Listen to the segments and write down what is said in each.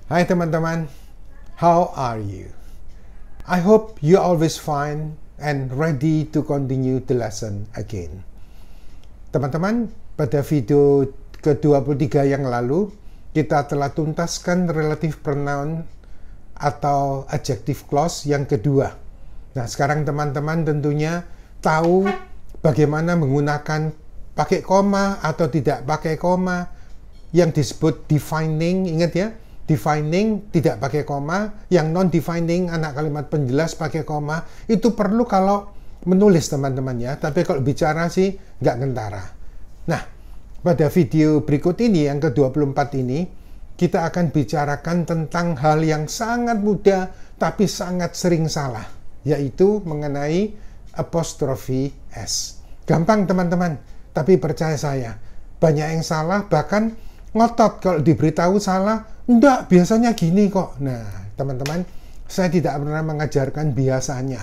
Hai teman-teman, how are you? I hope you always fine and ready to continue the lesson again. Teman-teman, pada video ke-23 yang lalu, kita telah tuntaskan relative pronoun atau adjective clause yang kedua. Nah, sekarang teman-teman tentunya tahu bagaimana menggunakan pakai koma atau tidak pakai koma yang disebut defining, ingat ya? Defining tidak pakai koma, yang non-defining anak kalimat penjelas pakai koma. Itu perlu kalau menulis teman-teman ya, tapi kalau bicara sih nggak kentara. Nah, pada video berikut ini yang ke-24 ini, kita akan bicarakan tentang hal yang sangat mudah tapi sangat sering salah, yaitu mengenai apostrofi S. Gampang teman-teman, tapi percaya saya, banyak yang salah, bahkan ngotot kalau diberitahu salah. Enggak, biasanya gini kok. Nah, teman-teman, saya tidak pernah mengajarkan biasanya.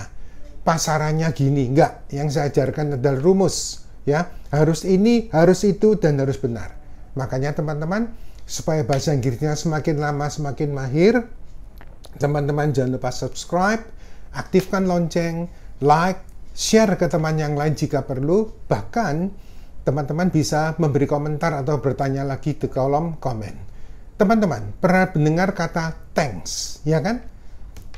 Pasarannya gini, enggak. Yang saya ajarkan adalah rumus, ya. Harus ini, harus itu, dan harus benar. Makanya teman-teman, supaya bahasa Inggrisnya semakin lama semakin mahir, teman-teman jangan lupa subscribe, aktifkan lonceng, like, share ke teman yang lain jika perlu. Bahkan, teman-teman bisa memberi komentar atau bertanya lagi di kolom komen. Teman-teman, pernah mendengar kata thanks, ya kan?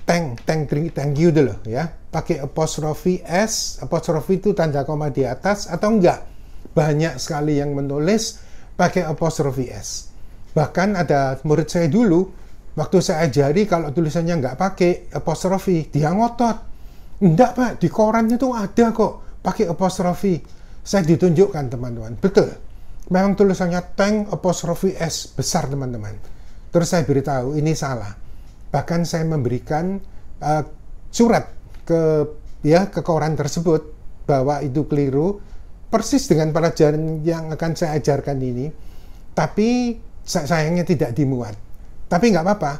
Thank you dulu, ya. Pakai apostrofi S, apostrofi itu tanda koma di atas atau enggak? Banyak sekali yang menulis pakai apostrofi S. Bahkan ada murid saya dulu, waktu saya ajari kalau tulisannya enggak pakai apostrofi, dia ngotot. Enggak Pak, di korannya tuh ada kok pakai apostrofi. Saya ditunjukkan teman-teman, betul. Memang tulisannya thank apostrofi S besar teman-teman. Terus saya beritahu ini salah. Bahkan saya memberikan surat ke koran tersebut bahwa itu keliru, persis dengan pelajaran yang akan saya ajarkan ini. Tapi sayangnya tidak dimuat. Tapi nggak apa-apa.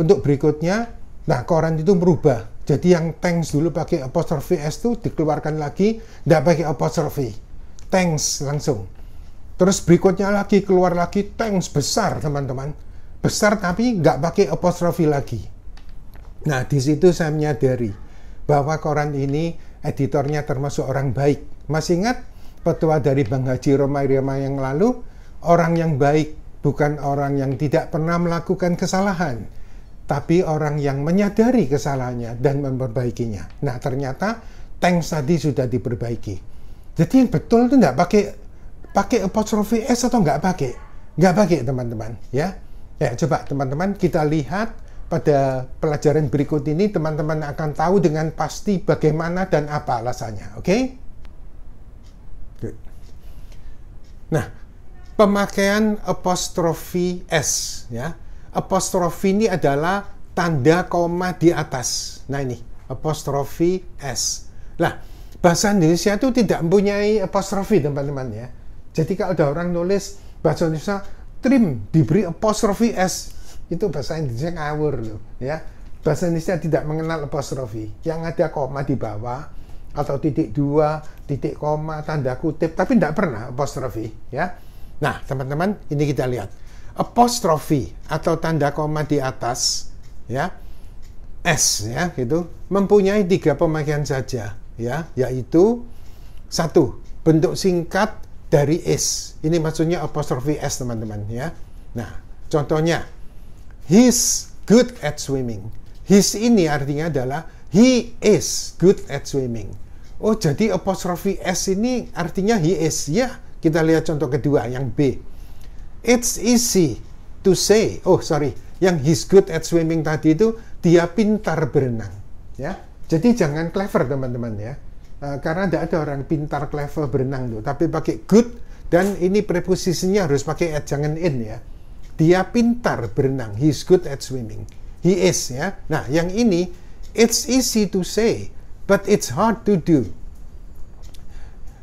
Untuk berikutnya, nah koran itu berubah. Jadi yang thanks dulu pakai apostrofi S itu dikeluarkan lagi, nggak pakai apostrofi. Thanks langsung. Terus berikutnya lagi keluar lagi thanks besar teman-teman, besar tapi nggak pakai apostrofi lagi. Nah di situ saya menyadari bahwa koran ini editornya termasuk orang baik. Masih ingat petua dari Bang Haji Roma Irama yang lalu, orang yang baik bukan orang yang tidak pernah melakukan kesalahan, tapi orang yang menyadari kesalahannya dan memperbaikinya. Nah ternyata thanks tadi sudah diperbaiki. Jadi yang betul itu nggak pakai apostrofi S atau nggak pakai? Nggak pakai teman-teman, ya. Ya, coba teman-teman kita lihat pada pelajaran berikut ini, teman-teman akan tahu dengan pasti bagaimana dan apa alasannya, oke? Good. Nah, pemakaian apostrofi S, ya. Apostrofi ini adalah tanda koma di atas. Nah ini, apostrofi S. Nah, bahasa Indonesia itu tidak mempunyai apostrofi teman-teman ya. Jadi kalau ada orang nulis bahasa Indonesia trim diberi apostrofi S, itu bahasa Indonesia ngawur loh ya. Bahasa Indonesia tidak mengenal apostrofi. Yang ada koma di bawah atau titik dua, titik koma, tanda kutip, tapi tidak pernah apostrofi ya. Nah teman-teman, ini kita lihat apostrofi atau tanda koma di atas ya, S ya gitu, mempunyai 3 pemakaian saja ya, yaitu 1, bentuk singkat dari is. Ini maksudnya apostrofi S teman-teman ya. Nah, contohnya he's good at swimming. His ini artinya adalah he is good at swimming. Oh, jadi apostrofi S ini artinya he is ya. Kita lihat contoh kedua yang B. It's easy to say. Oh, sorry. Yang he's good at swimming tadi itu dia pintar berenang ya. Jadi jangan clever teman-teman ya. Karena tidak ada orang pintar clever berenang tuh, tapi pakai good, dan ini preposisinya harus pakai at, jangan in ya. Dia pintar berenang, he's good at swimming, he is ya. Nah yang ini, it's easy to say but it's hard to do.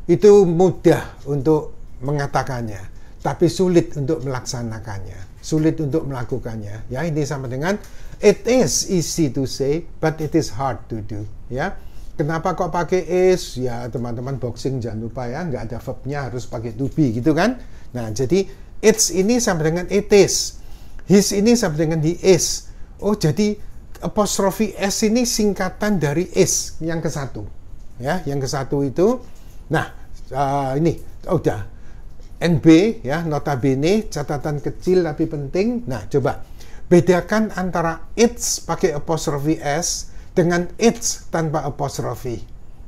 Itu mudah untuk mengatakannya, tapi sulit untuk melaksanakannya, sulit untuk melakukannya ya. Ini sama dengan it is easy to say but it is hard to do ya. Kenapa kok pakai is? Ya teman-teman boxing jangan lupa ya, nggak ada verbnya, harus pakai to be gitu kan. Nah jadi it's ini sama dengan it is. His ini sama dengan he is. Oh, jadi apostrofi S ini singkatan dari is yang ke satu. Ya, yang ke satu itu. Nah, ini udah. NB ya, notabene catatan kecil tapi penting. Nah, coba bedakan antara it's pakai apostrofi S dengan it's tanpa apostrofi.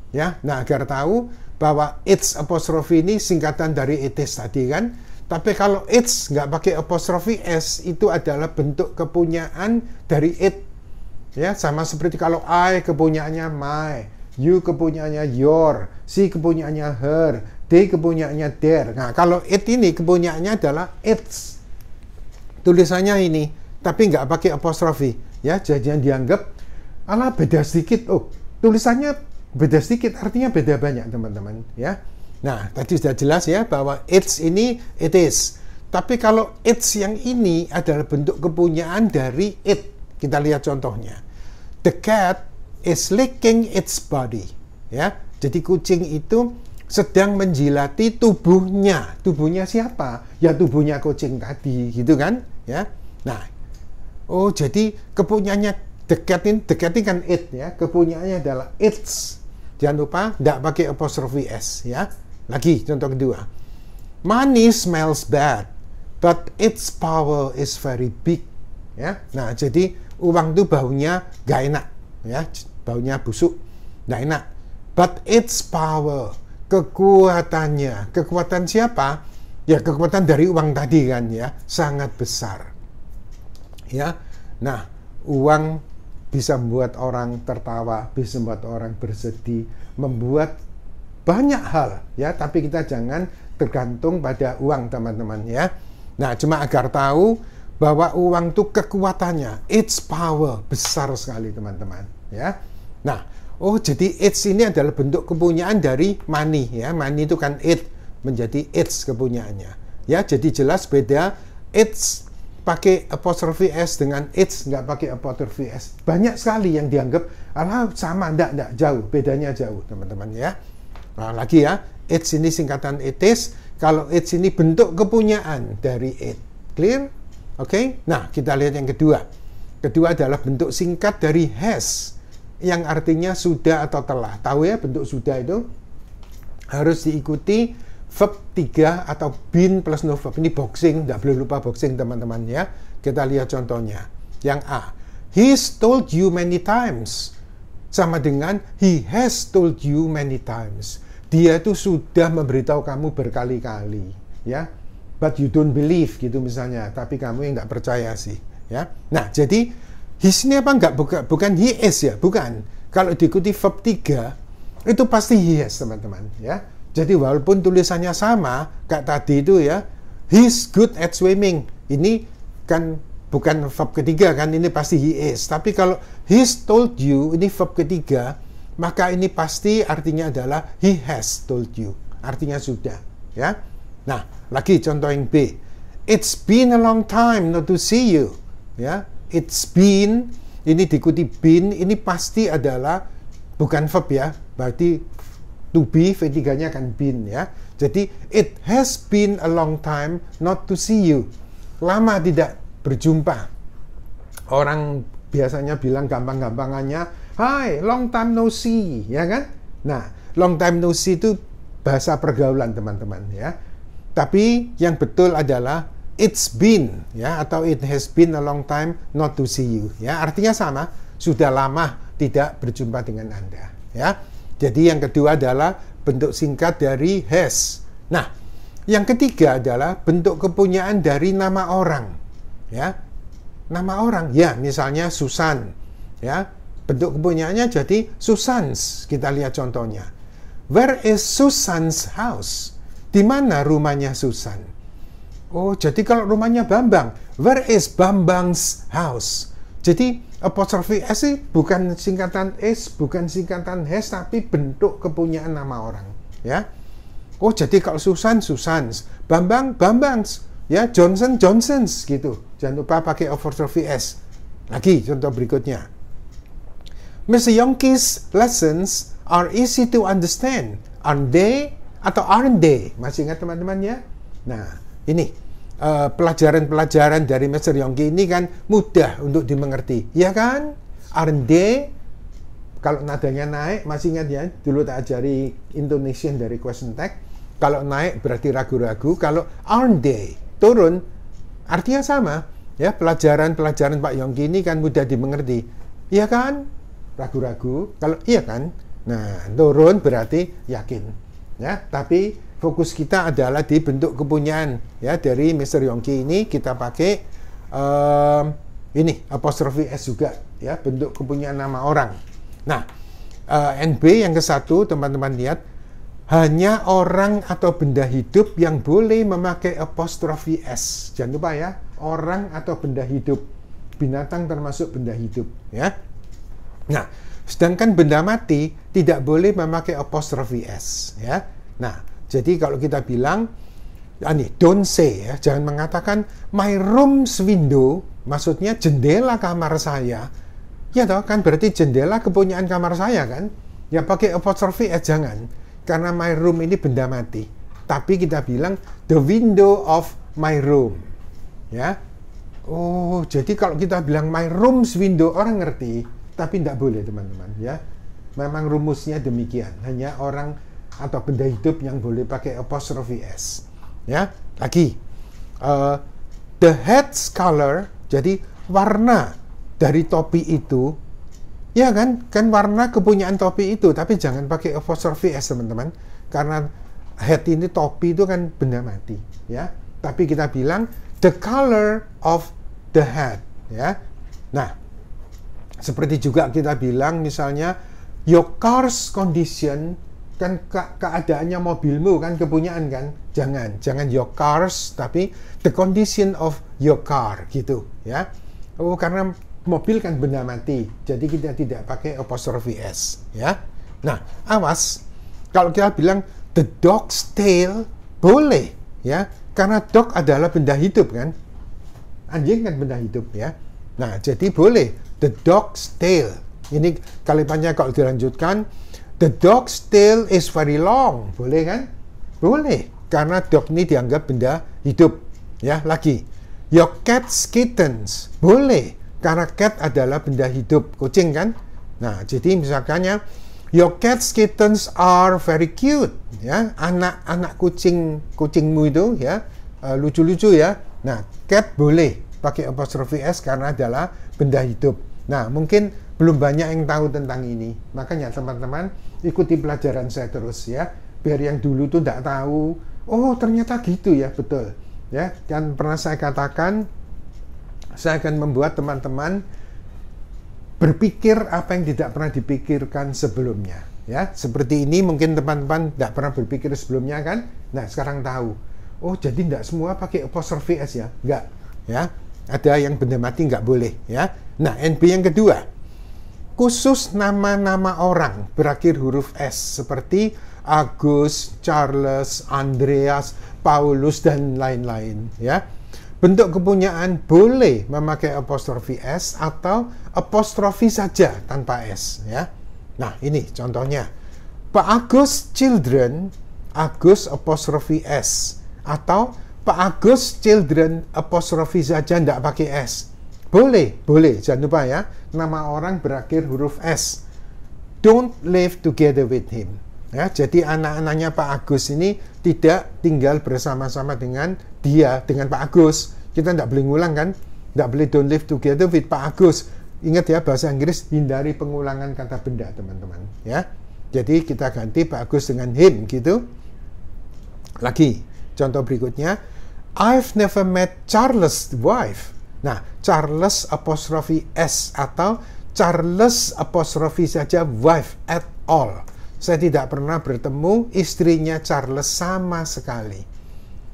Ya, nah agar tahu bahwa it's apostrofi ini singkatan dari it is tadi kan. Tapi kalau it's nggak pakai apostrofi S, itu adalah bentuk kepunyaan dari it. Ya, sama seperti kalau I kepunyaannya my, you kepunyaannya your, she kepunyaannya her, they kepunyaannya their. Nah, kalau it ini kepunyaannya adalah its. Tulisannya ini, tapi nggak pakai apostrofi. Ya, jadi dianggap, alah beda sedikit. Oh, tulisannya beda sedikit, artinya beda banyak teman-teman. Ya. Nah, tadi sudah jelas ya bahwa it's ini it is. Tapi kalau it's yang ini adalah bentuk kepunyaan dari it. Kita lihat contohnya. The cat is licking its body. Ya, jadi kucing itu sedang menjilati tubuhnya. Tubuhnya siapa? Ya tubuhnya kucing tadi, gitu kan? Ya. Nah, oh jadi kepunyaannya the cat ini kan it ya. Kepunyaannya adalah its. Jangan lupa tidak pakai apostrofi s ya. Lagi contoh kedua. Money smells bad, but its power is very big. Ya. Nah, jadi uang itu baunya gak enak, ya. Baunya busuk, gak enak. But its power, kekuatannya, kekuatan siapa? Ya, kekuatan dari uang tadi kan ya, sangat besar. Ya. Nah, uang bisa membuat orang tertawa, bisa membuat orang bersedih, membuat banyak hal ya, tapi kita jangan tergantung pada uang teman-teman ya. Nah, cuma agar tahu bahwa uang itu kekuatannya, its power besar sekali teman-teman ya. Nah, oh jadi its ini adalah bentuk kepunyaan dari money ya. Money itu kan it, menjadi its kepunyaannya ya. Jadi jelas beda its pakai apostrofi s dengan its nggak pakai apostrofi s. Banyak sekali yang dianggap alah sama, enggak jauh, bedanya jauh teman-teman ya. Nah, lagi ya, it's ini singkatan it is, kalau it's ini bentuk kepunyaan dari it. Clear? Oke? Nah, kita lihat yang kedua. Kedua adalah bentuk singkat dari has, yang artinya sudah atau telah. Tahu ya, bentuk sudah itu harus diikuti verb 3 atau been plus no verb. Ini boxing, tidak boleh lupa boxing teman-teman ya. Kita lihat contohnya. Yang A, he's told you many times. Sama dengan he has told you many times. Dia itu sudah memberitahu kamu berkali-kali, ya. But you don't believe gitu misalnya. Tapi kamu yang nggak percaya sih, ya. Nah, jadi his ini apa enggak? Bukan he is ya, bukan. Kalau diikuti verb 3 itu pasti he has teman-teman, ya. Jadi walaupun tulisannya sama kayak tadi itu ya, he's good at swimming. Ini kan bukan verb ketiga kan, ini pasti he is. Tapi kalau he's told you, ini verb ketiga, maka ini pasti artinya adalah he has told you. Artinya sudah, ya. Nah, lagi contoh yang B. It's been a long time not to see you. Ya, it's been, ini diikuti been, ini pasti adalah bukan verb ya. Berarti to be, V3-nya kan been ya. Jadi it has been a long time not to see you. Lama tidak berjumpa. Orang biasanya bilang gampang-gampangannya, "Hi, long time no see," ya kan? Nah, long time no see itu bahasa pergaulan teman-teman ya. Tapi yang betul adalah it's been ya, atau it has been a long time not to see you ya. Artinya sama, sudah lama tidak berjumpa dengan Anda ya. Jadi yang kedua adalah bentuk singkat dari has. Nah, yang ketiga adalah bentuk kepunyaan dari nama orang ya. Nama orang ya, misalnya Susan ya. Bentuk kepunyaannya jadi Susan's. Kita lihat contohnya. Where is Susan's house? Di mana rumahnya Susan? Oh, jadi kalau rumahnya Bambang, where is Bambang's house? Jadi apostrofi s bukan singkatan is, bukan singkatan has, tapi bentuk kepunyaan nama orang, ya. Oh, jadi kalau Susan, Susan's, Bambang, Bambang's, ya, Johnson, Johnson's gitu. Jangan lupa pakai apostrofi s. Lagi contoh berikutnya. Mr. Yongki's lessons are easy to understand. Aren't they? Atau aren't they? Masih ingat teman-teman ya? Nah, ini. pelajaran-pelajaran dari Mr. Yongki ini kan mudah untuk dimengerti, ya kan? Aren't they? Kalau nadanya naik, masih ingat ya, dulu tak ajari intonation dari question tag. Kalau naik berarti ragu-ragu, kalau aren't they turun, artinya sama. Ya, pelajaran-pelajaran Pak Yongki ini kan mudah dimengerti, iya kan? Ragu-ragu, kalau iya kan? Nah, turun berarti yakin. Ya, tapi fokus kita adalah di bentuk kepunyaan ya dari Mr. Yongki ini kita pakai ini apostrophe S juga ya, bentuk kepunyaan nama orang. Nah, NB yang ke-1 teman-teman lihat, hanya orang atau benda hidup yang boleh memakai apostrophe S. Jangan lupa ya, orang atau benda hidup. Binatang termasuk benda hidup ya. Nah, sedangkan benda mati tidak boleh memakai apostrophe S ya. Nah, jadi kalau kita bilang, don't say ya, jangan mengatakan my room's window, maksudnya jendela kamar saya. Ya toh, kan berarti jendela kepunyaan kamar saya kan? Ya pakai apostrophe S jangan, karena my room ini benda mati. Tapi kita bilang the window of my room. Ya. Oh, jadi kalau kita bilang my room's window, orang ngerti, tapi tidak boleh teman-teman ya. Memang rumusnya demikian, hanya orang atau benda hidup yang boleh pakai apostrophe S ya. Lagi the head's color, jadi warna dari topi itu ya kan warna kepunyaan topi itu, tapi jangan pakai apostrophe S teman-teman, karena head ini topi itu kan benda mati ya. Tapi kita bilang the color of the head ya. Nah, seperti juga kita bilang misalnya your car's condition, kan keadaannya mobilmu kan kepunyaan kan, jangan your cars, tapi the condition of your car gitu ya. Oh, karena mobil kan benda mati, jadi kita tidak pakai apostrophe S ya. Nah, awas kalau kita bilang the dog's tail, boleh ya, karena dog adalah benda hidup kan, anjing kan benda hidup ya. Nah, jadi boleh the dog's tail. Ini kalimatnya kalau dilanjutkan, the dog's tail is very long. Boleh kan? Boleh. Karena dog ini dianggap benda hidup. Ya, lagi. Your cat's kittens. Boleh. Karena cat adalah benda hidup. Kucing kan? Nah, jadi misalkannya, your cat's kittens are very cute. Ya, anak-anak kucingmu itu ya, lucu-lucu ya. Nah, cat boleh pakai apostrophe S karena adalah benda hidup. Nah, mungkin belum banyak yang tahu tentang ini. Makanya teman-teman ikuti pelajaran saya terus ya. Biar yang dulu tuh tidak tahu, oh ternyata gitu ya, betul. Ya, kan pernah saya katakan, saya akan membuat teman-teman berpikir apa yang tidak pernah dipikirkan sebelumnya. Ya, seperti ini mungkin teman-teman tidak pernah berpikir sebelumnya kan? Nah, sekarang tahu. Oh, jadi tidak semua pakai apostrophe S ya? Enggak. Ya, ada yang benda mati nggak boleh ya. Nah, NB yang kedua, khusus nama-nama orang berakhir huruf S seperti Agus, Charles, Andreas, Paulus dan lain-lain ya. Bentuk kepunyaan boleh memakai apostrophe S atau apostrophe saja tanpa S ya. Nah, ini contohnya. Pak Agus children, Agus apostrophe S, atau Pak Agus children apostrophe saja tidak pakai S. Boleh, jangan lupa ya, nama orang berakhir huruf S. Don't live together with him. Ya, jadi anak-anaknya Pak Agus ini tidak tinggal bersama-sama dengan dia, dengan Pak Agus. Kita tidak boleh ngulang kan? Tidak boleh don't live together with Pak Agus. Ingat ya, bahasa Inggris hindari pengulangan kata benda, teman-teman. Ya, jadi kita ganti Pak Agus dengan him gitu. Lagi, contoh berikutnya, I've never met Charles' wife. Nah, Charles apostrophe S atau Charles apostrophe saja wife at all. Saya tidak pernah bertemu istrinya Charles sama sekali.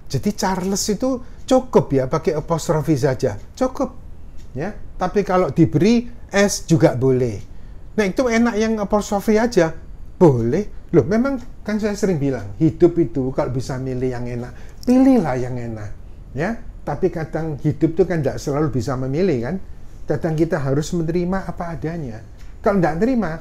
Jadi Charles itu cukup ya pakai apostrophe saja, cukup ya. Tapi kalau diberi S juga boleh. Nah, itu enak yang apostrophe aja, boleh. Loh, memang kan saya sering bilang hidup itu kalau bisa milih yang enak, pilihlah yang enak ya. Tapi kadang hidup itu kan tidak selalu bisa memilih kan. Kadang kita harus menerima apa adanya. Kalau tidak terima,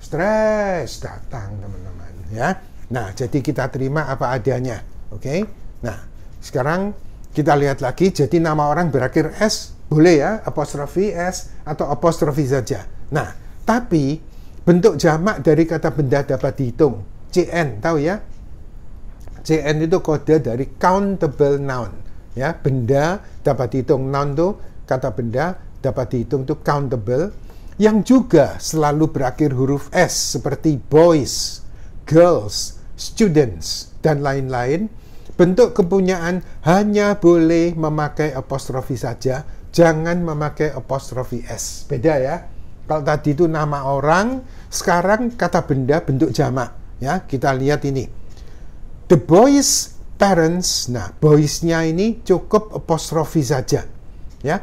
stres datang teman-teman ya. Nah, jadi kita terima apa adanya, oke? Nah, sekarang kita lihat lagi, jadi nama orang berakhir S, boleh ya, apostrofi S atau apostrofi saja. Nah, tapi bentuk jamak dari kata benda dapat dihitung. CN, tahu ya? CN itu kode dari countable noun. Ya, benda dapat dihitung. Noun itu kata benda dapat dihitung itu countable, yang juga selalu berakhir huruf S seperti boys, girls, students, dan lain-lain. Bentuk kepunyaan hanya boleh memakai apostrofi saja, jangan memakai apostrofi S. Beda ya. Kalau tadi itu nama orang, sekarang kata benda bentuk jamak. Ya, kita lihat ini. The boys' parents, nah boys-nya ini cukup apostrofi saja. Ya.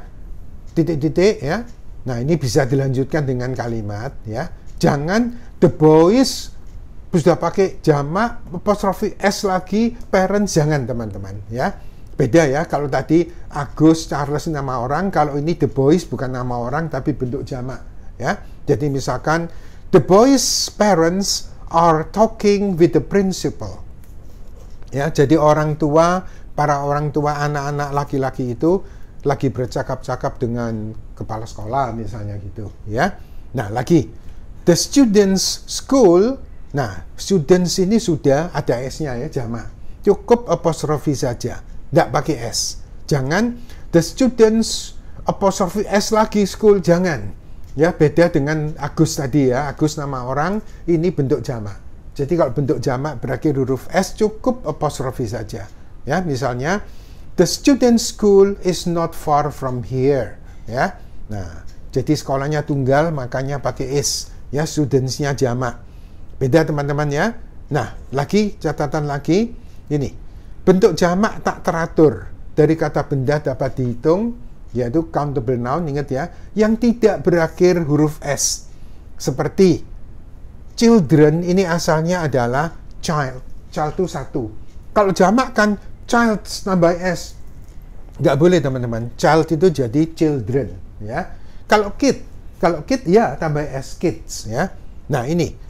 Titik-titik ya. Nah, ini bisa dilanjutkan dengan kalimat ya. Jangan the boys sudah pakai jamak apostrofi S lagi, parents jangan teman-teman ya. Beda ya, kalau tadi Agus, Charles nama orang, kalau ini the boys bukan nama orang tapi bentuk jamak ya. Jadi misalkan the boys' parents are talking with the principal. Ya, jadi para orang tua anak-anak laki-laki itu lagi bercakap-cakap dengan kepala sekolah misalnya gitu ya. Nah, lagi the students' school. Nah, students ini sudah ada S-nya ya, jamak. Cukup apostrofi saja, tidak pakai S. Jangan the students apostrofi S lagi school, jangan. Ya, beda dengan Agus tadi ya. Agus nama orang, ini bentuk jamak. Jadi kalau bentuk jamak berakhir huruf S, cukup apostrofi saja. Ya, misalnya the student school is not far from here. Ya, nah, jadi sekolahnya tunggal, makanya pakai S. Ya, studentsnya jamak. Beda teman-teman ya. Nah, lagi catatan lagi ini. Bentuk jamak tak teratur dari kata benda dapat dihitung, yaitu countable noun, ingat ya, yang tidak berakhir huruf S. Seperti children ini asalnya adalah child. Child itu satu. Kalau jamak kan child tambah S. Nggak boleh teman-teman. Child itu jadi children ya. Kalau kid ya tambah S, kids ya. Nah, ini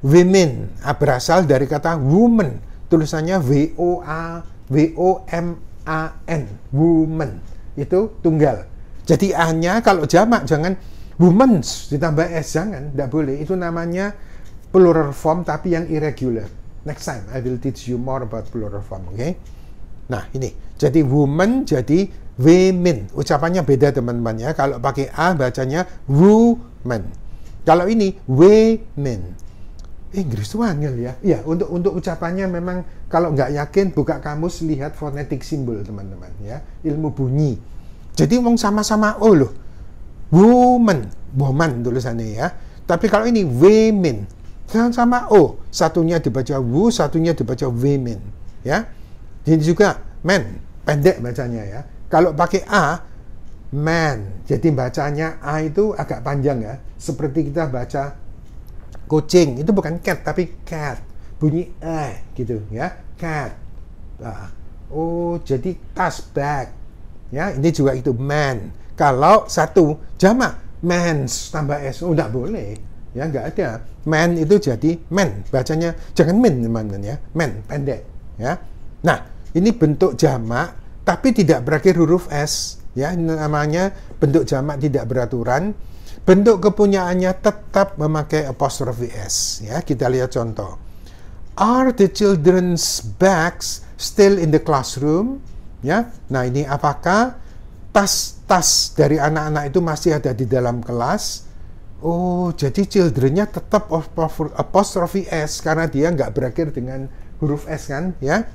women berasal dari kata woman, tulisannya W-O-M-A-N, woman, itu tunggal. Jadi A-nya kalau jamak jangan women's ditambah S, jangan, tidak boleh. Itu namanya plural form tapi yang irregular. Next time I will teach you more about plural form, oke? Nah, ini jadi woman jadi women, ucapannya beda teman-teman ya. Kalau pakai A bacanya woman, kalau ini women. Inggris itu angel ya. Ya, untuk ucapannya memang kalau nggak yakin buka kamus, lihat fonetik simbol teman-teman ya. Ilmu bunyi. Jadi wong sama-sama O loh. Woman tulisannya ya. Tapi kalau ini women sama O. Satunya dibaca wu, satunya dibaca women ya. Jadi juga men, pendek bacanya ya. Kalau pakai A, man. Jadi bacanya A itu agak panjang ya. Seperti kita baca kucing, itu bukan cat tapi cat, bunyi gitu ya, cat. Nah, oh jadi tas, bag ya, ini juga itu man. Kalau satu jamak mens tambah S, oh tidak boleh ya, nggak ada. Man itu jadi men, bacanya jangan men teman-teman ya, men pendek ya. Nah, ini bentuk jamak tapi tidak berakhir huruf S ya, namanya bentuk jamak tidak beraturan. Bentuk kepunyaannya tetap memakai apostrofi S. Ya, kita lihat contoh. Are the children's bags still in the classroom? Ya, nah ini apakah tas-tas dari anak-anak itu masih ada di dalam kelas? Oh, jadi children-nya tetap apostrofi S karena dia nggak berakhir dengan huruf S kan? Ya.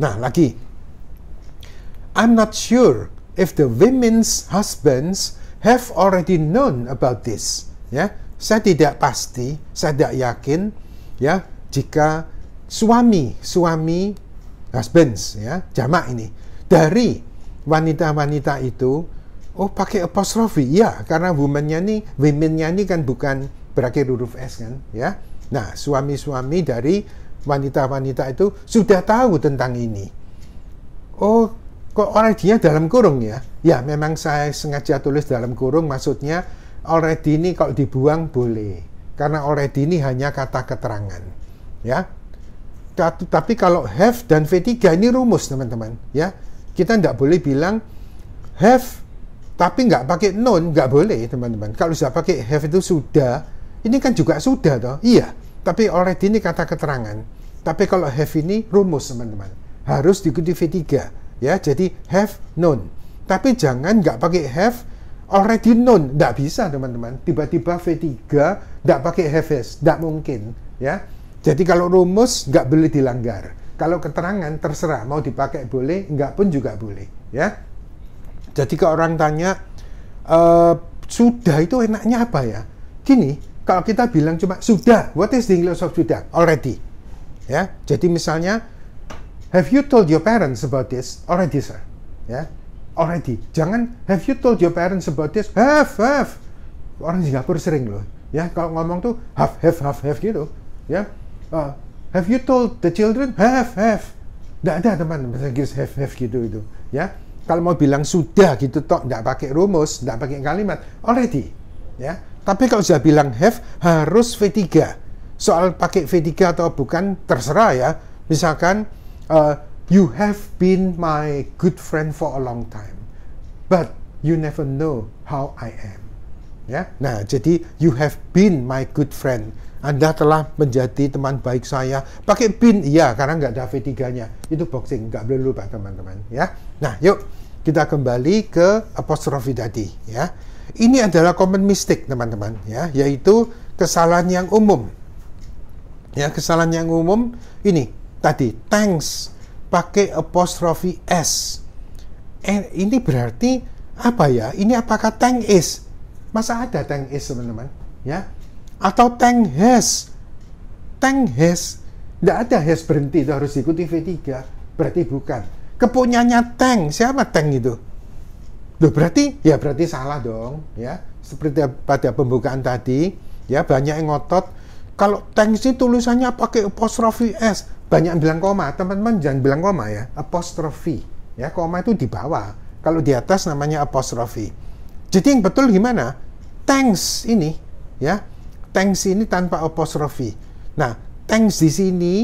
Nah, lagi. I'm not sure if the women's husbands have already known about this. Ya, saya tidak pasti, saya tidak yakin ya jika suami husbands ya, jamak ini dari wanita-wanita itu pakai apostrofi. Ya, karena women-nya ini kan bukan berakhir huruf S kan, ya. Nah, suami-suami dari wanita-wanita itu sudah tahu tentang ini. Oh, kok already-nya dalam kurung ya? Ya, memang saya sengaja tulis dalam kurung, maksudnya already ini kalau dibuang boleh. Karena already ini hanya kata keterangan. Ya. Tapi kalau have dan V3 ini rumus, teman-teman. Ya. Kita nggak boleh bilang have, tapi nggak pakai non, nggak boleh teman-teman. Kalau sudah pakai have itu sudah, ini kan juga sudah toh, iya. Tapi already ini kata keterangan. Tapi kalau have ini rumus teman-teman, harus diikuti V3 ya. Jadi have known. Tapi jangan nggak pakai have already known, nggak bisa teman-teman. Tiba-tiba V3 nggak pakai have has, nggak mungkin ya. Jadi kalau rumus nggak boleh dilanggar. Kalau keterangan terserah, mau dipakai boleh, nggak pun juga boleh ya. Jadi kalau orang tanya sudah itu enaknya apa ya? Gini, kalau kita bilang cuma sudah, what is the English of sudah? Already. Ya, jadi misalnya, have you told your parents about this? Already, sir. Ya, already. Jangan, have you told your parents about this? Have. Orang Singapura sering loh. Ya, kalau ngomong tuh have gitu. Ya, have you told the children? Have. Nggak ada teman bahasa Inggris have gitu itu. Ya, kalau mau bilang sudah gitu toh, nggak pakai rumus, nggak pakai kalimat, already. Ya, tapi kalau sudah bilang have harus V3. Soal pakai V3 atau bukan terserah ya. Misalkan you have been my good friend for a long time, but you never know how I am. Ya, nah jadi you have been my good friend. Anda telah menjadi teman baik saya. Pakai been, iya, karena nggak ada V3-nya. Itu boxing, nggak boleh lupa teman-teman. Ya, nah yuk kita kembali ke apostrofi tadi. Ya, ini adalah common mistake teman-teman. Ya, yaitu kesalahan yang umum. Ya, kesalahan yang umum ini tadi thanks pakai apostrofi s. Ini berarti apa ya? Ini apakah thank is? Masa ada thank is teman-teman? Ya, atau thank has? Thank has, nggak ada has berhenti, itu harus diikuti V3. Berarti bukan. Kepunyanya thank, siapa thank itu? Loh, berarti salah dong. Ya, seperti pada pembukaan tadi, ya banyak yang ngotot. Kalau thanks ini tulisannya pakai apostrofi s, banyak yang bilang koma. Teman-teman jangan bilang koma ya, apostrofi. Ya, koma itu di bawah. Kalau di atas namanya apostrofi. Jadi yang betul gimana? Thanks ini, ya, thanks ini tanpa apostrofi. Nah, thanks di sini,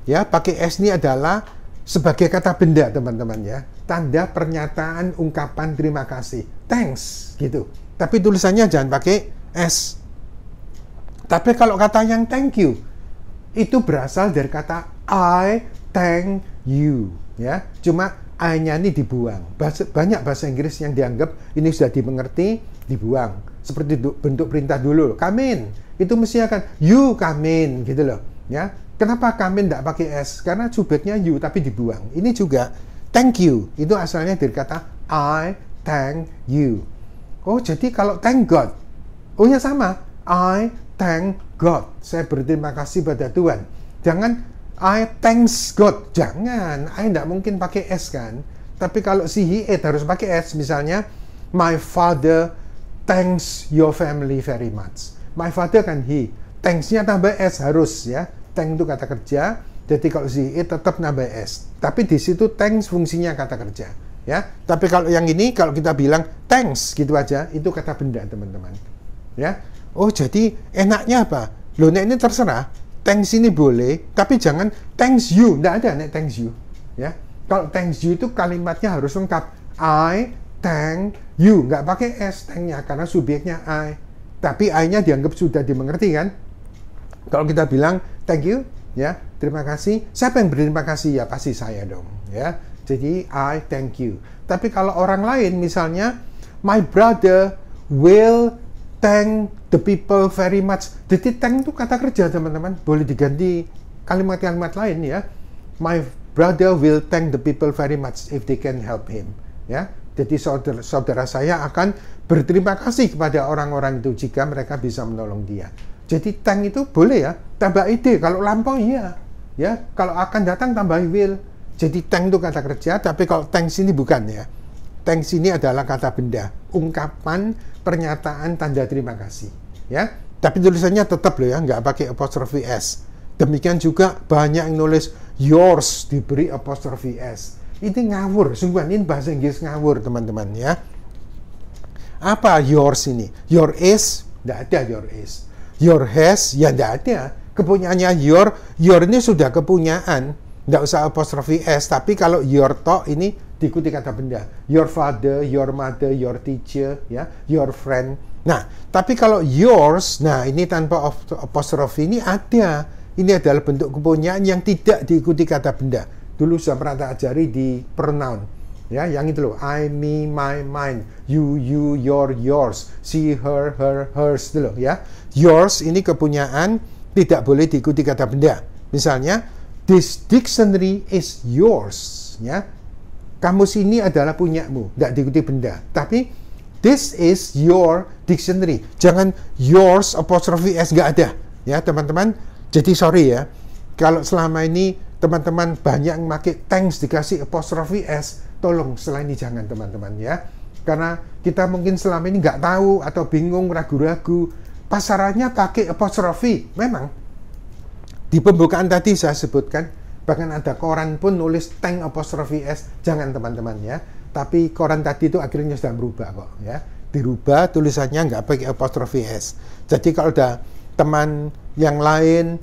ya, pakai s ini adalah sebagai kata benda teman-teman ya, tanda pernyataan ungkapan terima kasih. Thanks gitu. Tapi tulisannya jangan pakai s. Tapi kalau kata yang thank you, itu berasal dari kata I thank you. Ya, cuma I-nya ini dibuang. Banyak bahasa Inggris yang dianggap ini sudah dimengerti, dibuang. Seperti bentuk perintah dulu, come in. Itu mesti akan you come in, gitu loh. Ya, kenapa come in tidak pakai s? Karena subjeknya you tapi dibuang. Ini juga thank you. Itu asalnya dari kata I thank you. Oh, jadi kalau thank God, oh ya sama. I thank God. Saya berterima kasih pada Tuhan. Jangan I thanks God. Jangan. I tidak mungkin pakai S kan. Tapi kalau si he it harus pakai S. Misalnya, my father thanks your family very much. My father kan he. Thanks-nya tambah S harus ya. Thank itu kata kerja. Jadi kalau si it tetap nambah S. Tapi di situ thanks fungsinya kata kerja. Ya. Tapi kalau yang ini, kalau kita bilang thanks gitu aja, itu kata benda teman-teman. Ya. Oh, jadi enaknya apa? Loh, nek ini terserah. Thanks ini boleh, tapi jangan thanks you. Nggak ada nek thanks you. Ya. Kalau thanks you itu kalimatnya harus lengkap. I thank you. Nggak pakai S thank-nya, karena subjeknya I. Tapi I-nya dianggap sudah dimengerti kan? Kalau kita bilang thank you, ya, terima kasih. Siapa yang berterima kasih? Ya pasti saya dong. Ya. Jadi I thank you. Tapi kalau orang lain, misalnya, my brother will thank the people very much. Jadi thank itu kata kerja teman-teman. Boleh diganti kalimat-kalimat lain ya. My brother will thank the people very much if they can help him. Ya. Jadi saudara saya akan berterima kasih kepada orang-orang itu jika mereka bisa menolong dia. Jadi thank itu boleh ya. Tambah ide. Kalau lampau iya. Ya. Kalau akan datang tambah will. Jadi thank itu kata kerja. Tapi kalau thanks ini bukan ya. Thanks ini adalah kata benda, ungkapan, pernyataan, tanda terima kasih. Ya, tapi tulisannya tetap loh ya, nggak pakai apostrofi s. Demikian juga banyak yang nulis yours diberi apostrofi s. Ini ngawur, sungguhan ini bahasa Inggris ngawur teman-teman ya. Apa yours ini? Your is, nggak ada your is. Your has, ya nggak ada. Kepunyaannya your ini sudah kepunyaan, nggak usah apostrofi s. Tapi kalau your to ini diikuti kata benda. Your father, your mother, your teacher, ya, your friend. Nah, tapi kalau yours, nah ini tanpa apostrofi ini ada. Ini adalah bentuk kepunyaan yang tidak diikuti kata benda. Dulu saya pernah tak ajari di pronoun. Ya, yang itu loh. I, me, my, mine. You, your, yours. She, her, hers. Itu loh ya. Yours ini kepunyaan tidak boleh diikuti kata benda. Misalnya, this dictionary is yours. Ya, kamus ini adalah punyamu. Tidak diikuti benda. Tapi, this is your dictionary. Jangan yours apostrophe s, nggak ada. Ya, teman-teman. Jadi sorry ya, kalau selama ini teman-teman banyak yang pakai thanks dikasih apostrophe s, tolong setelah ini jangan teman-teman ya. Karena kita mungkin selama ini nggak tahu atau bingung, ragu-ragu. Pasarannya pakai apostrophe. Memang di pembukaan tadi saya sebutkan, bahkan ada koran pun nulis thank apostrophe s. Jangan teman-teman ya. Tapi koran tadi itu akhirnya sudah berubah kok ya. Dirubah tulisannya nggak pakai apostrophe s. Jadi kalau ada teman yang lain,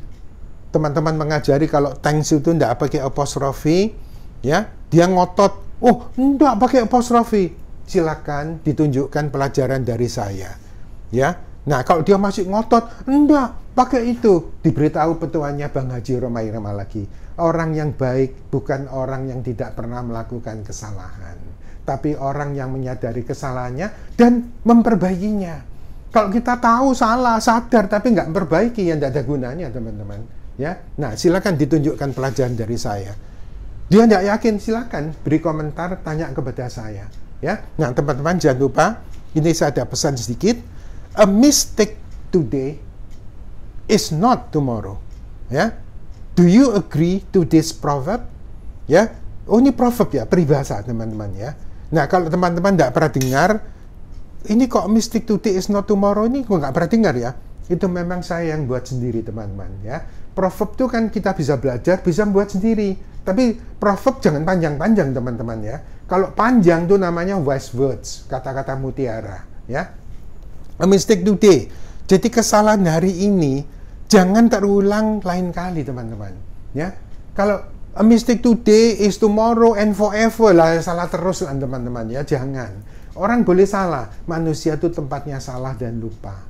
teman-teman mengajari kalau thanks itu tidak pakai apostrofi, ya, dia ngotot, oh, tidak pakai apostrofi, silakan ditunjukkan pelajaran dari saya, ya. Nah, kalau dia masih ngotot, tidak pakai itu, diberitahu petuanya Bang Haji Romai Rama lagi. Orang yang baik bukan orang yang tidak pernah melakukan kesalahan, tapi orang yang menyadari kesalahannya dan memperbaikinya. Kalau kita tahu salah, sadar, tapi nggak memperbaiki, ya tidak ada gunanya, teman-teman. Ya, nah silakan ditunjukkan pelajaran dari saya. Dia nggak yakin, silakan beri komentar, tanya kepada saya. Ya, nah teman-teman jangan lupa, ini saya ada pesan sedikit. A mistake today is not tomorrow. Ya, do you agree to this proverb? Ya, oh ini proverb ya, peribahasa teman-teman ya. Nah kalau teman-teman nggak pernah dengar, ini kok mistake today is not tomorrow, ini kok nggak pernah dengar ya. Itu memang saya yang buat sendiri teman-teman ya. Proverb itu kan kita bisa belajar, bisa buat sendiri. Tapi proverb jangan panjang-panjang teman-teman ya. Kalau panjang itu namanya wise words, kata-kata mutiara ya. A mistake today. Jadi kesalahan hari ini jangan terulang lain kali teman-teman ya. Kalau a mistake today is tomorrow and forever lah, salah terus lah teman-teman ya, jangan. Orang boleh salah, manusia itu tempatnya salah dan lupa.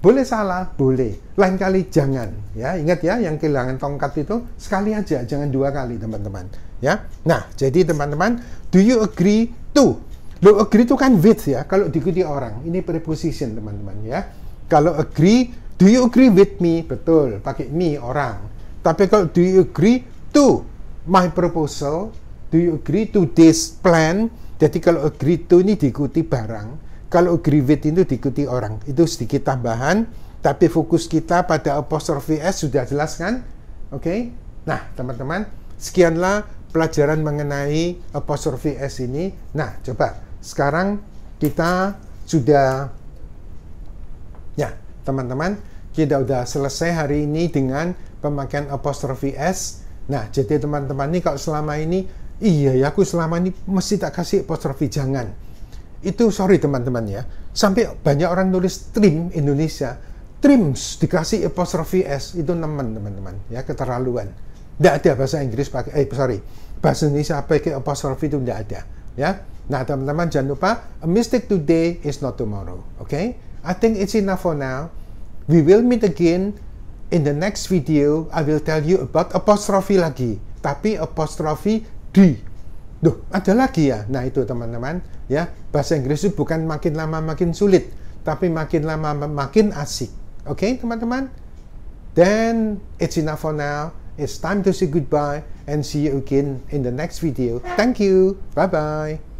Boleh salah, boleh. Lain kali jangan. Ya, ingat ya, yang kehilangan tongkat itu sekali aja, jangan dua kali, teman-teman. Ya. Nah, jadi teman-teman, do you agree to? Lo agree itu kan with ya, kalau diikuti orang. Ini preposition, teman-teman ya. Kalau agree, do you agree with me? Betul, pakai me orang. Tapi kalau do you agree to my proposal? Do you agree to this plan? Jadi kalau agree to ini diikuti barang, kalau agree with itu diikuti orang. Itu sedikit tambahan, tapi fokus kita pada apostrophe s sudah jelas kan? Oke? Nah, teman-teman, sekianlah pelajaran mengenai apostrophe s ini. Nah, coba sekarang kita sudah, ya teman-teman, kita udah selesai hari ini dengan pemakaian apostrophe s. Nah, jadi teman-teman ini kalau selama ini, iya ya aku selama ini mesti tak kasih apostrophe, jangan. Itu sorry teman-teman ya. Sampai banyak orang nulis trim Indonesia, trims dikasih apostrophe s, itu nemen teman-teman ya, keterlaluan. Tidak ada bahasa Inggris pakai, bahasa Indonesia pakai apostrophe itu tidak ada ya. Nah teman-teman jangan lupa, a mistake today is not tomorrow. Okay? I think it's enough for now. We will meet again in the next video. I will tell you about apostrophe lagi, tapi apostrophe D. Duh, ada lagi ya. Nah, itu teman-teman, ya. Bahasa Inggris itu bukan makin lama makin sulit, tapi makin lama makin asik. Oke, teman-teman? Then it's enough for now. It's time to say goodbye and see you again in the next video. Thank you. Bye-bye.